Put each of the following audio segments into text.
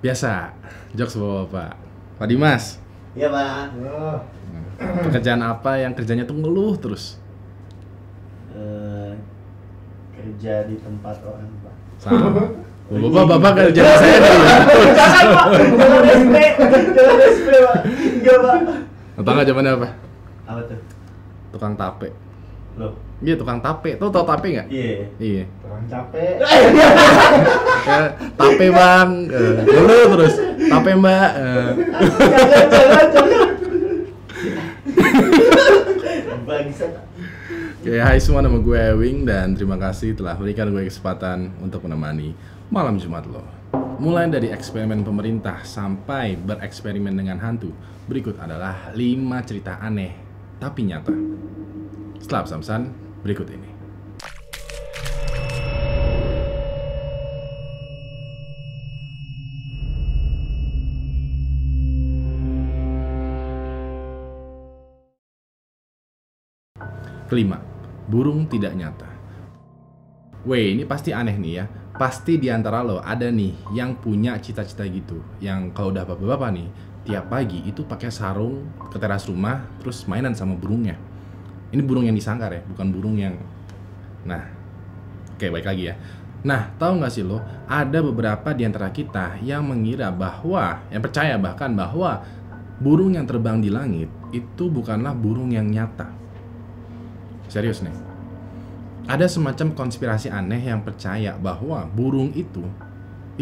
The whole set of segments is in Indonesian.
Biasa, jokes bapak-bapak. Pak Dimas, Iya Pak. pekerjaan apa yang kerjanya tuh ngeluh terus? Kerja di tempat orang Pak. Sama. Bapak-bapak kerja di saya nih. Jangan Pak, jangan SP, jangan SP Pak. Enggak Pak. Atau nggak zamannya apa? Apa tuh? Tukang tape. Loh? Iya, tukang tape. Tuh tau tape nggak? Iya. Iya. Orang capek. Tape bang, ngeluh terus. Tape mbak. Jangan. Bangsat. Oke, hai semua, nama gue Ewing dan terima kasih telah berikan gue kesempatan untuk menemani malam Jumat lo. Mulai dari eksperimen pemerintah sampai bereksperimen dengan hantu, berikut adalah 5 cerita aneh tapi nyata. Setelah pesan berikut ini. Kelima, burung tidak nyata. Weh, ini pasti aneh nih ya. Pasti di antara lo ada nih yang punya cita-cita gitu. Yang kalau udah bapak-bapak nih, tiap pagi itu pakai sarung ke teras rumah terus mainan sama burungnya. Ini burung yang disangkar ya, bukan burung yang... Nah, oke, baik lagi ya. Nah, tahu nggak sih lo, ada beberapa di antara kita yang mengira bahwa, yang percaya bahkan bahwa burung yang terbang di langit itu bukanlah burung yang nyata. Serius nih. Ada semacam konspirasi aneh yang percaya bahwa burung itu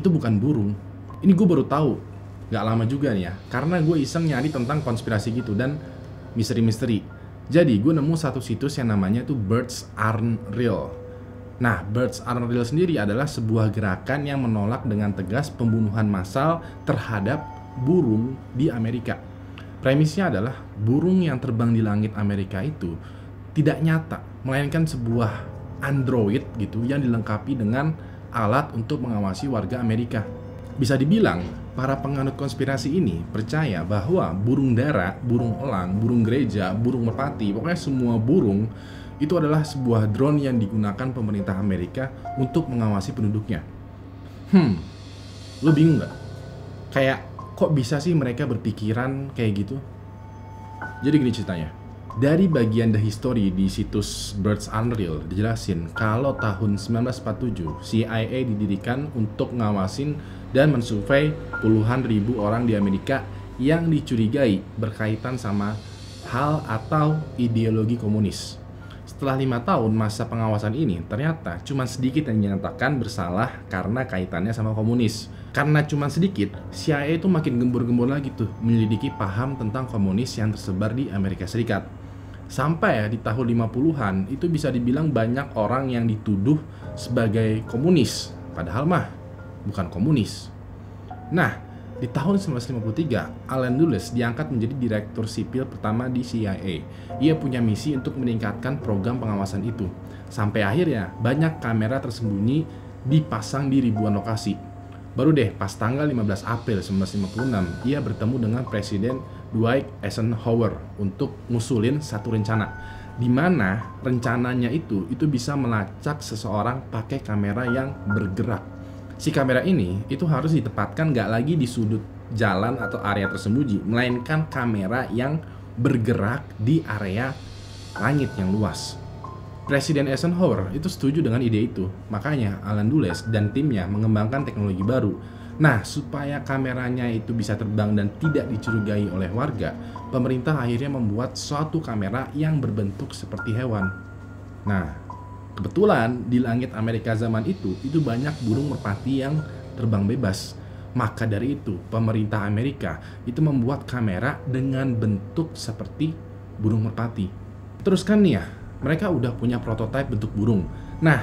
bukan burung. Ini gue baru tahu, gak lama juga nih ya, karena gue iseng nyari tentang konspirasi gitu dan misteri-misteri. Jadi gue nemu satu situs yang namanya tuh Birds Aren't Real. Nah, Birds Aren't Real sendiri adalah sebuah gerakan yang menolak dengan tegas pembunuhan massal terhadap burung di Amerika. Premisnya adalah burung yang terbang di langit Amerika itu tidak nyata, melainkan sebuah android gitu yang dilengkapi dengan alat untuk mengawasi warga Amerika. Bisa dibilang, para penganut konspirasi ini percaya bahwa burung dara, burung elang, burung gereja, burung merpati, pokoknya semua burung itu adalah sebuah drone yang digunakan pemerintah Amerika untuk mengawasi penduduknya. Lo bingung gak? Kayak, kok bisa sih mereka berpikiran kayak gitu? Jadi gini ceritanya. Dari bagian The History di situs Birds Unreal dijelasin kalau tahun 1947 CIA didirikan untuk ngawasin dan mensurvei puluhan ribu orang di Amerika yang dicurigai berkaitan sama hal atau ideologi komunis. Setelah 5 tahun masa pengawasan ini, ternyata cuma sedikit yang dinyatakan bersalah karena kaitannya sama komunis. Karena cuma sedikit, CIA itu makin gembur-gembur lagi tuh menyelidiki paham tentang komunis yang tersebar di Amerika Serikat. Sampai di tahun 50-an itu bisa dibilang banyak orang yang dituduh sebagai komunis, padahal mah bukan komunis. Nah, di tahun 1953, Allen Dulles diangkat menjadi direktur sipil pertama di CIA. Ia punya misi untuk meningkatkan program pengawasan itu. Sampai akhirnya banyak kamera tersembunyi dipasang di ribuan lokasi. Baru deh pas tanggal 15 April 1956, ia bertemu dengan Presiden Dwight Eisenhower untuk ngusulin satu rencana, di mana rencananya itu bisa melacak seseorang pakai kamera yang bergerak. Si kamera ini itu harus ditempatkan gak lagi di sudut jalan atau area tersembunyi, melainkan kamera yang bergerak di area langit yang luas. Presiden Eisenhower itu setuju dengan ide itu, makanya Allen Dulles dan timnya mengembangkan teknologi baru. Nah, supaya kameranya itu bisa terbang dan tidak dicurigai oleh warga, pemerintah akhirnya membuat suatu kamera yang berbentuk seperti hewan. Nah, kebetulan di langit Amerika zaman itu banyak burung merpati yang terbang bebas. Maka dari itu, pemerintah Amerika itu membuat kamera dengan bentuk seperti burung merpati. Terus kan nih ya, mereka udah punya prototipe bentuk burung. Nah,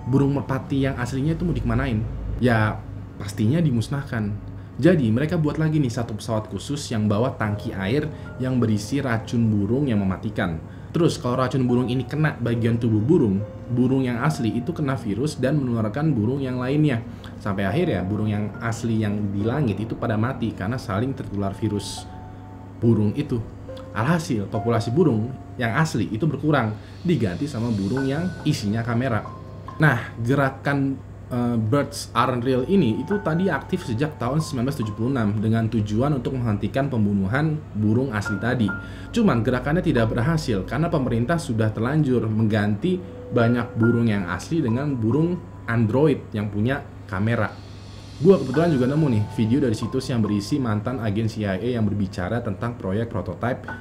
burung merpati yang aslinya itu mau dikemanain? Ya, pastinya dimusnahkan. Jadi mereka buat lagi nih satu pesawat khusus yang bawa tangki air yang berisi racun burung yang mematikan. Terus kalau racun burung ini kena bagian tubuh burung yang asli itu kena virus dan menularkan burung yang lainnya. Sampai akhirnya burung yang asli yang di langit itu pada mati karena saling tertular virus burung itu. Alhasil populasi burung yang asli itu berkurang, diganti sama burung yang isinya kamera. Nah, gerakan Birds Aren't Real ini itu tadi aktif sejak tahun 1976 dengan tujuan untuk menghentikan pembunuhan burung asli tadi. Cuman gerakannya tidak berhasil karena pemerintah sudah terlanjur mengganti banyak burung yang asli dengan burung android yang punya kamera. Gua kebetulan juga nemu nih video dari situs yang berisi mantan agen CIA yang berbicara tentang proyek prototipe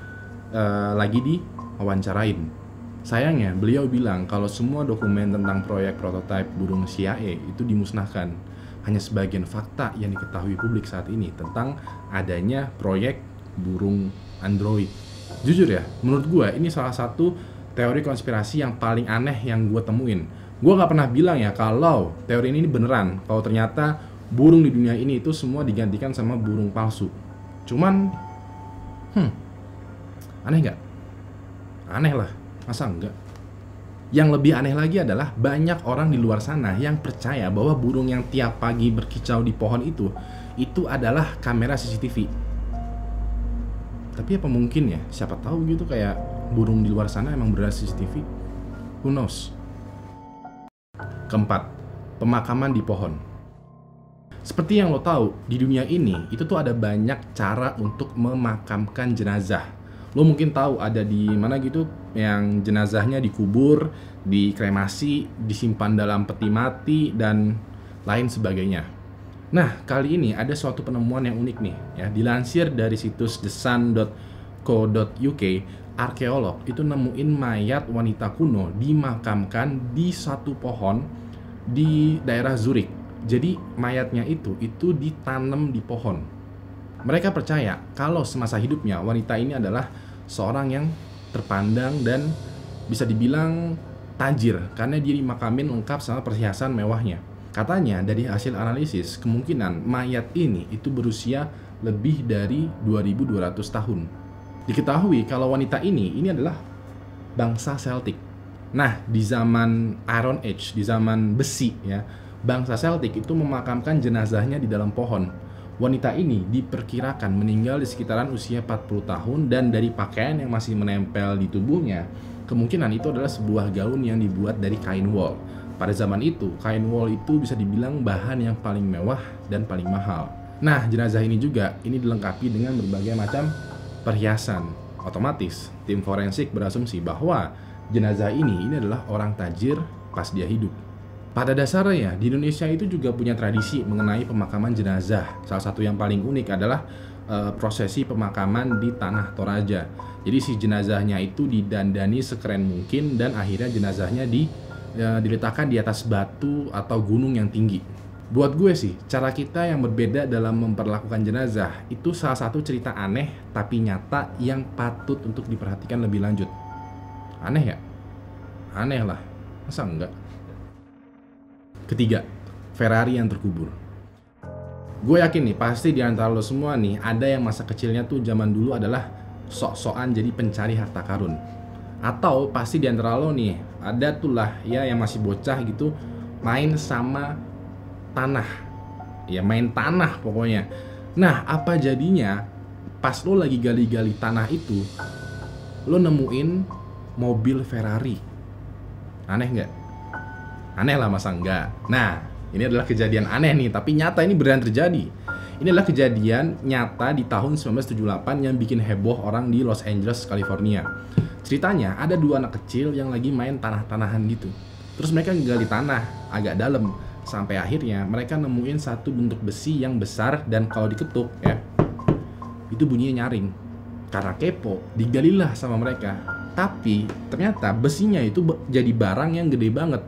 lagi diwawancarain. Sayangnya, beliau bilang kalau semua dokumen tentang proyek prototipe burung CIA itu dimusnahkan. Hanya sebagian fakta yang diketahui publik saat ini tentang adanya proyek burung android. Jujur ya, menurut gue ini salah satu teori konspirasi yang paling aneh yang gue temuin. Gue gak pernah bilang ya kalau teori ini beneran, kalau ternyata burung di dunia ini itu semua digantikan sama burung palsu. Cuman, aneh gak? Aneh lah. Masa enggak? Yang lebih aneh lagi adalah banyak orang di luar sana yang percaya bahwa burung yang tiap pagi berkicau di pohon itu adalah kamera CCTV. Tapi apa mungkin ya? Siapa tahu gitu kayak burung di luar sana emang beneran CCTV? Who knows? Keempat, pemakaman di pohon. Seperti yang lo tahu, di dunia ini itu tuh ada banyak cara untuk memakamkan jenazah. Lo mungkin tahu ada di mana gitu yang jenazahnya dikubur, dikremasi, disimpan dalam peti mati, dan lain sebagainya. Nah, kali ini ada suatu penemuan yang unik nih ya. Dilansir dari situs thesun.co.uk, arkeolog itu nemuin mayat wanita kuno dimakamkan di satu pohon di daerah Zurich. Jadi mayatnya itu ditanam di pohon. Mereka percaya kalau semasa hidupnya wanita ini adalah seorang yang terpandang dan bisa dibilang tajir karena dia dimakamin lengkap sama perhiasan mewahnya. Katanya dari hasil analisis kemungkinan mayat ini itu berusia lebih dari 2200 tahun. Diketahui kalau wanita ini adalah bangsa Celtic. Nah, di zaman Iron Age, di zaman besi ya, bangsa Celtic itu memakamkan jenazahnya di dalam pohon. Wanita ini diperkirakan meninggal di sekitaran usia 40 tahun dan dari pakaian yang masih menempel di tubuhnya, kemungkinan itu adalah sebuah gaun yang dibuat dari kain wol. Pada zaman itu, kain wol itu bisa dibilang bahan yang paling mewah dan paling mahal. Nah, jenazah ini juga dilengkapi dengan berbagai macam perhiasan. Otomatis, tim forensik berasumsi bahwa jenazah ini adalah orang tajir pas dia hidup. Pada dasarnya, di Indonesia itu juga punya tradisi mengenai pemakaman jenazah. Salah satu yang paling unik adalah prosesi pemakaman di Tanah Toraja. Jadi si jenazahnya itu didandani sekeren mungkin dan akhirnya jenazahnya diletakkan di atas batu atau gunung yang tinggi. Buat gue sih, cara kita yang berbeda dalam memperlakukan jenazah itu salah satu cerita aneh tapi nyata yang patut untuk diperhatikan lebih lanjut. Aneh ya? Aneh lah. Masa enggak? Ketiga, Ferrari yang terkubur. Gue yakin nih, pasti di antara lo semua nih ada yang masa kecilnya tuh zaman dulu adalah sok-sokan jadi pencari harta karun. Atau pasti di antara lo nih ada tuh lah ya yang masih bocah gitu main sama tanah. Ya main tanah pokoknya. Nah, apa jadinya pas lo lagi gali-gali tanah itu lo nemuin mobil Ferrari. Aneh nggak? Aneh lah, masa enggak? Nah, ini adalah kejadian aneh nih, tapi nyata ini beneran terjadi. Ini adalah kejadian nyata di tahun 1978 yang bikin heboh orang di Los Angeles, California. Ceritanya, ada dua anak kecil yang lagi main tanah-tanahan gitu. Terus mereka ngegali tanah agak dalam, sampai akhirnya mereka nemuin satu bentuk besi yang besar dan kalau diketuk ya, itu bunyinya nyaring. Karena kepo, digalilah sama mereka. Tapi ternyata besinya itu jadi barang yang gede banget.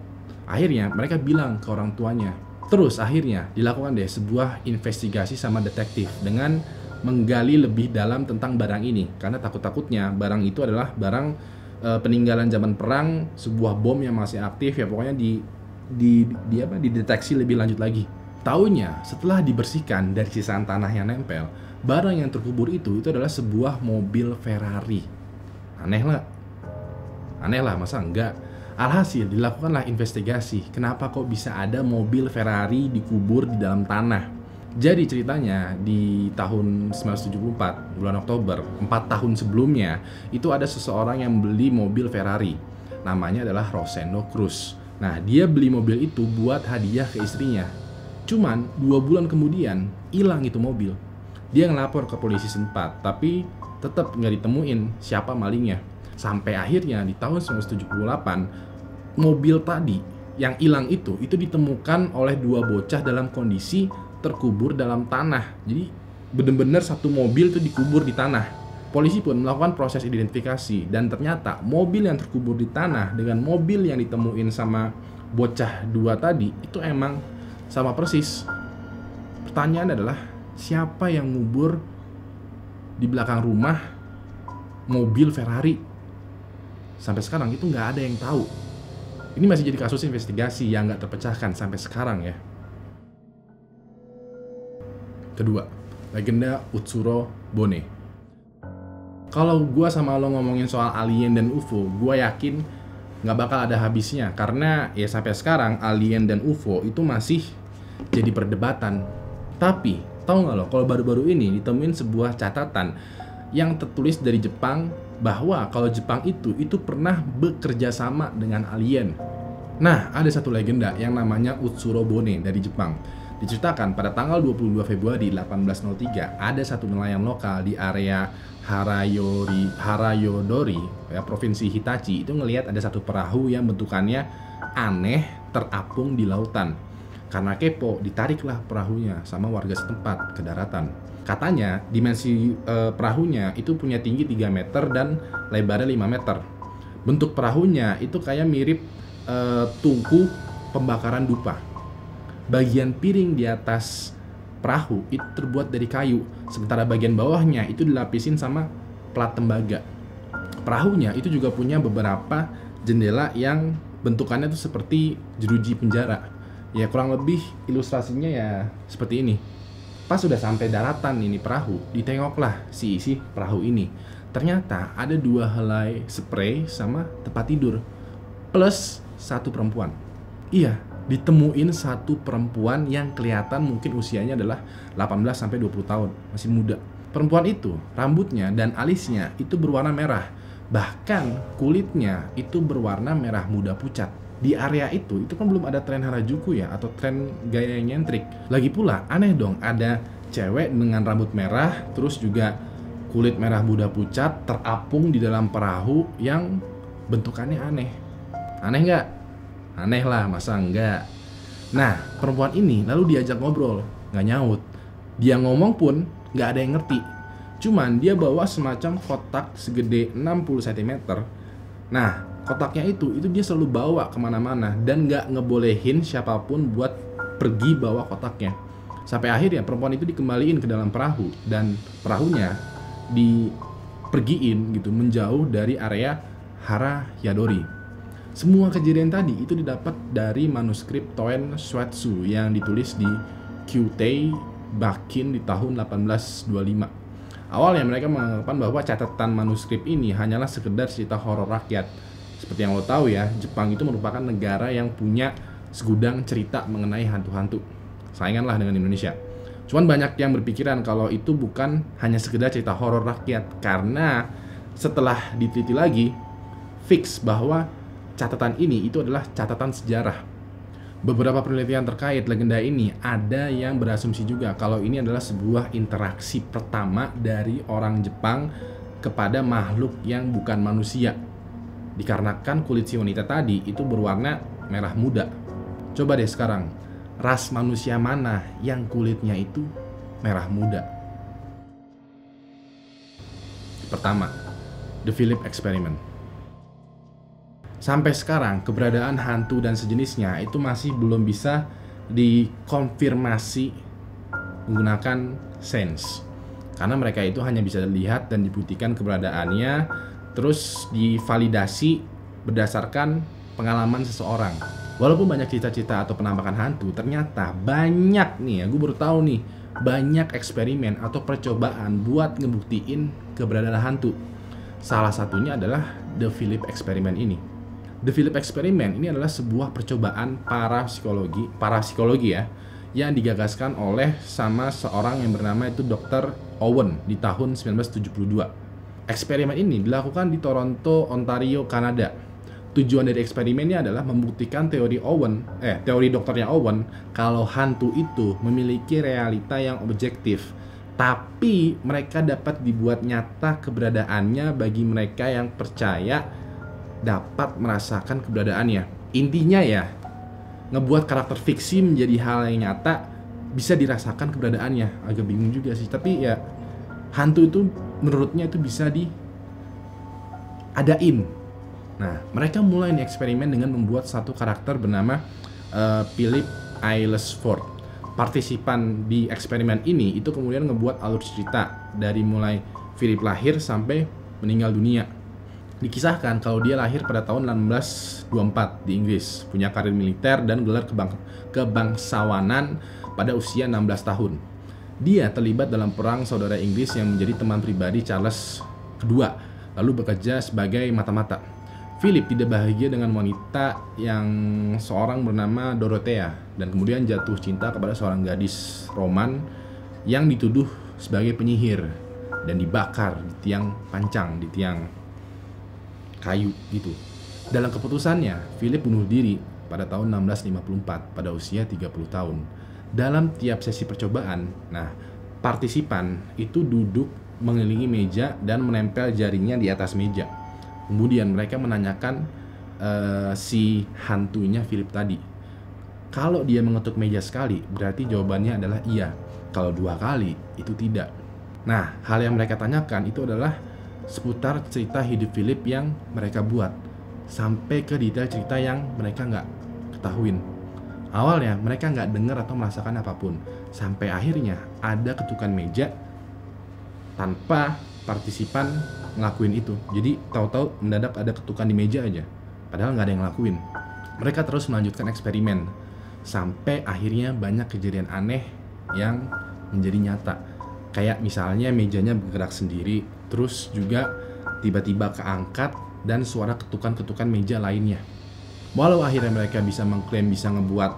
Akhirnya mereka bilang ke orang tuanya. Terus akhirnya dilakukan deh sebuah investigasi sama detektif dengan menggali lebih dalam tentang barang ini. Karena takut-takutnya barang itu adalah barang peninggalan zaman perang, sebuah bom yang masih aktif ya, pokoknya dideteksi lebih lanjut lagi. Taunya setelah dibersihkan dari sisaan tanah yang nempel, barang yang terkubur itu adalah sebuah mobil Ferrari. Aneh lah, masa enggak? Alhasil dilakukanlah investigasi, kenapa kok bisa ada mobil Ferrari dikubur di dalam tanah. Jadi ceritanya di tahun 1974, bulan Oktober, 4 tahun sebelumnya, itu ada seseorang yang beli mobil Ferrari. Namanya adalah Rosendo Cruz. Nah, dia beli mobil itu buat hadiah ke istrinya. Cuman 2 bulan kemudian hilang itu mobil. Dia ngelapor ke polisi setempat, tapi tetap nggak ditemuin siapa malingnya. Sampai akhirnya di tahun 1978, mobil tadi yang hilang itu ditemukan oleh 2 bocah dalam kondisi terkubur dalam tanah. Jadi bener-bener satu mobil itu dikubur di tanah. Polisi pun melakukan proses identifikasi dan ternyata mobil yang terkubur di tanah dengan mobil yang ditemuin sama bocah 2 tadi itu emang sama persis. Pertanyaan adalah siapa yang ngubur di belakang rumah mobil Ferrari? Sampai sekarang itu nggak ada yang tahu. Ini masih jadi kasus investigasi yang nggak terpecahkan sampai sekarang ya. Kedua, legenda Utsuro Bone. Kalau gue sama lo ngomongin soal alien dan UFO, gue yakin nggak bakal ada habisnya. Karena ya sampai sekarang alien dan UFO itu masih jadi perdebatan. Tapi, tahu nggak lo, kalau baru-baru ini ditemuin sebuah catatan yang tertulis dari Jepang bahwa kalau Jepang itu pernah bekerja sama dengan alien. Nah, ada satu legenda yang namanya Utsuro Bone dari Jepang. Diceritakan pada tanggal 22 Februari 1803, ada satu nelayan lokal di area Harayodori, ya, Provinsi Hitachi, itu ngelihat ada satu perahu yang bentukannya aneh terapung di lautan. Karena kepo, ditariklah perahunya sama warga setempat ke daratan. Katanya dimensi perahunya itu punya tinggi 3 meter dan lebarnya 5 meter. Bentuk perahunya itu kayak mirip tungku pembakaran dupa. Bagian piring di atas perahu itu terbuat dari kayu, sementara bagian bawahnya itu dilapisin sama plat tembaga. Perahunya itu juga punya beberapa jendela yang bentukannya itu seperti jeruji penjara. Ya kurang lebih ilustrasinya ya seperti ini. Pas sudah sampai daratan ini perahu, ditengoklah si isi perahu ini. Ternyata ada 2 helai spray sama tempat tidur plus 1 perempuan. Iya, ditemuin 1 perempuan yang kelihatan mungkin usianya adalah 18-20 tahun, masih muda. Perempuan itu rambutnya dan alisnya itu berwarna merah, bahkan kulitnya itu berwarna merah muda pucat. Di area itu kan belum ada tren Harajuku ya, atau tren gaya nyentrik. Lagi pula aneh dong, ada cewek dengan rambut merah terus juga kulit merah muda pucat terapung di dalam perahu yang bentukannya aneh. Aneh nggak? Aneh lah, masa enggak? Nah, perempuan ini lalu diajak ngobrol, nggak nyaut. Dia ngomong pun nggak ada yang ngerti. Cuman dia bawa semacam kotak segede 60 cm. Nah, kotaknya itu dia selalu bawa kemana-mana dan nggak ngebolehin siapapun buat pergi bawa kotaknya. Sampai akhirnya perempuan itu dikembaliin ke dalam perahu dan perahunya dipergiin gitu menjauh dari area Harayodori. Semua kejadian tadi itu didapat dari manuskrip Toen Shuetsu yang ditulis di Kyutei Bakin di tahun 1825. Awalnya mereka menganggapan bahwa catatan manuskrip ini hanyalah sekedar cerita horor rakyat. Seperti yang lo tahu ya, Jepang itu merupakan negara yang punya segudang cerita mengenai hantu-hantu. Sainganlah dengan Indonesia. Cuman banyak yang berpikiran kalau itu bukan hanya sekedar cerita horor rakyat, karena setelah diteliti lagi, fix bahwa catatan ini itu adalah catatan sejarah. Beberapa penelitian terkait legenda ini ada yang berasumsi juga kalau ini adalah sebuah interaksi pertama dari orang Jepang kepada makhluk yang bukan manusia. Dikarenakan kulit si wanita tadi itu berwarna merah muda. Coba deh sekarang, ras manusia mana yang kulitnya itu merah muda? Pertama, The Philip Experiment. Sampai sekarang keberadaan hantu dan sejenisnya itu masih belum bisa dikonfirmasi menggunakan sains. Karena mereka itu hanya bisa dilihat dan dibuktikan keberadaannya, terus divalidasi berdasarkan pengalaman seseorang. Walaupun banyak cita-cita atau penampakan hantu, ternyata banyak nih ya, gue baru tahu nih, banyak eksperimen atau percobaan buat ngebuktiin keberadaan hantu. Salah satunya adalah The Philip Experiment ini. The Philip Experiment ini adalah sebuah percobaan parapsikologi ya, yang digagaskan oleh sama seorang yang bernama itu Dr. Owen di tahun 1972. Eksperimen ini dilakukan di Toronto, Ontario, Kanada. tujuan dari eksperimennya adalah membuktikan teori dokternya Owen kalau hantu itu memiliki realita yang objektif, tapi mereka dapat dibuat nyata keberadaannya bagi mereka yang percaya dapat merasakan keberadaannya. Intinya ya, ngebuat karakter fiksi menjadi hal yang nyata, bisa dirasakan keberadaannya. Agak bingung juga sih, tapi ya hantu itu menurutnya itu bisa diadain. Nah, mereka mulai nih eksperimen dengan membuat satu karakter bernama Philip Aylesford. Partisipan di eksperimen ini itu kemudian ngebuat alur cerita dari mulai Philip lahir sampai meninggal dunia. Dikisahkan kalau dia lahir pada tahun 1624 di Inggris, punya karir militer dan gelar kebangsawanan pada usia 16 tahun. Dia terlibat dalam perang saudara Inggris yang menjadi teman pribadi Charles II, lalu bekerja sebagai mata-mata. Philip tidak bahagia dengan wanita yang seorang bernama Dorothea dan kemudian jatuh cinta kepada seorang gadis Roman yang dituduh sebagai penyihir dan dibakar di tiang pancang, di tiang kayu gitu. Dalam keputusannya, Philip bunuh diri pada tahun 1654 pada usia 30 tahun. Dalam tiap sesi percobaan, partisipan itu duduk mengelilingi meja dan menempel jarinya di atas meja. Kemudian mereka menanyakan si hantunya Philip tadi. Kalau dia mengetuk meja sekali, berarti jawabannya adalah iya. Kalau 2 kali, itu tidak. Nah, hal yang mereka tanyakan itu adalah seputar cerita hidup Philip yang mereka buat, sampai ke detail cerita yang mereka nggak ketahuin. Awalnya mereka nggak dengar atau merasakan apapun, sampai akhirnya ada ketukan meja tanpa partisipan ngelakuin itu. Jadi tahu-tahu mendadak ada ketukan di meja aja, padahal nggak ada yang ngelakuin. Mereka terus melanjutkan eksperimen sampai akhirnya banyak kejadian aneh yang menjadi nyata. Kayak misalnya mejanya bergerak sendiri, terus juga tiba-tiba keangkat dan suara ketukan-ketukan meja lainnya. Walau akhirnya mereka bisa mengklaim bisa ngebuat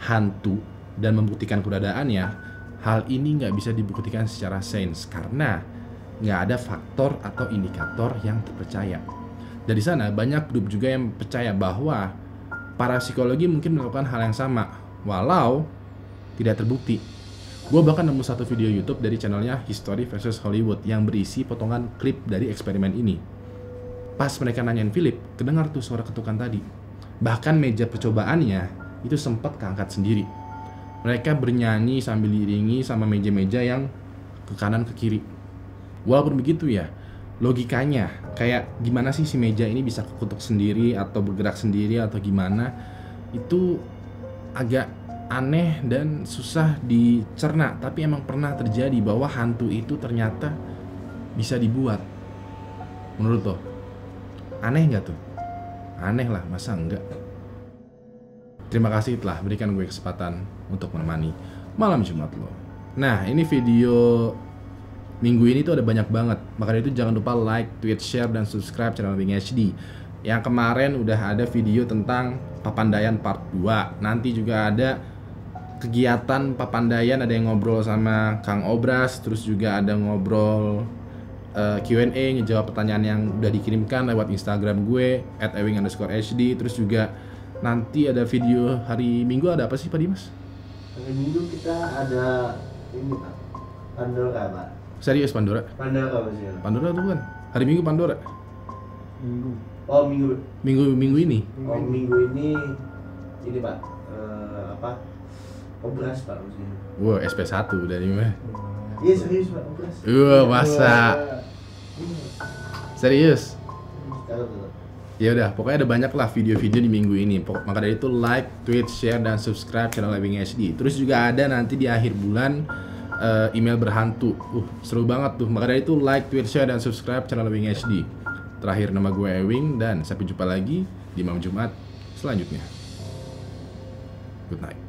hantu dan membuktikan keberadaannya, hal ini nggak bisa dibuktikan secara sains karena nggak ada faktor atau indikator yang terpercaya. Dari sana banyak grup juga yang percaya bahwa parapsikologi mungkin melakukan hal yang sama, walau tidak terbukti. Gue bahkan nemu satu video YouTube dari channelnya History vs Hollywood yang berisi potongan klip dari eksperimen ini. Pas mereka nanyain Philip, kedengar tuh suara ketukan tadi. Bahkan meja percobaannya itu sempat keangkat sendiri. Mereka bernyanyi sambil diiringi sama meja-meja yang ke kanan ke kiri. Walaupun begitu ya, logikanya kayak gimana sih si meja ini bisa kekutuk sendiri atau bergerak sendiri atau gimana, itu agak aneh dan susah dicerna. Tapi emang pernah terjadi bahwa hantu itu ternyata bisa dibuat. Menurut lo, aneh nggak tuh? Aneh lah, masa enggak? Terima kasih telah berikan gue kesempatan untuk menemani malam Jumat lo. Nah, ini video minggu ini tuh ada banyak banget. Makanya itu jangan lupa like, tweet, share, dan subscribe channel Wing HD. Yang kemarin udah ada video tentang Papandayan part 2. Nanti juga ada kegiatan Papandayan, ada yang ngobrol sama Kang Obras, terus juga ada ngobrol Q&A, ngejawab pertanyaan yang udah dikirimkan lewat Instagram gue @ewing_hd. Terus juga nanti ada video hari Minggu, ada apa sih Pak Dimas? Hari Minggu kita ada ini Pak, Pandora Pak. Serius Pandora? Pandora maksudnya. Pandora tuh kan? Hari Minggu Pandora? Minggu. Oh minggu. Minggu ini? Oh minggu ini Pak, Obras Pak maksudnya. Wow, SP1 dari mana? Iya serius Pak, Obras. Masa? Serius? Kalau Ya udah, pokoknya ada banyak lah video-video di minggu ini. Maka dari itu like, tweet, share, dan subscribe channel Wing HD. Terus juga ada nanti di akhir bulan email berhantu. Seru banget tuh. Maka dari itu like, tweet, share, dan subscribe channel Wing HD. Terakhir nama gue Ewing dan sampai jumpa lagi di malam Jumat selanjutnya. Good night.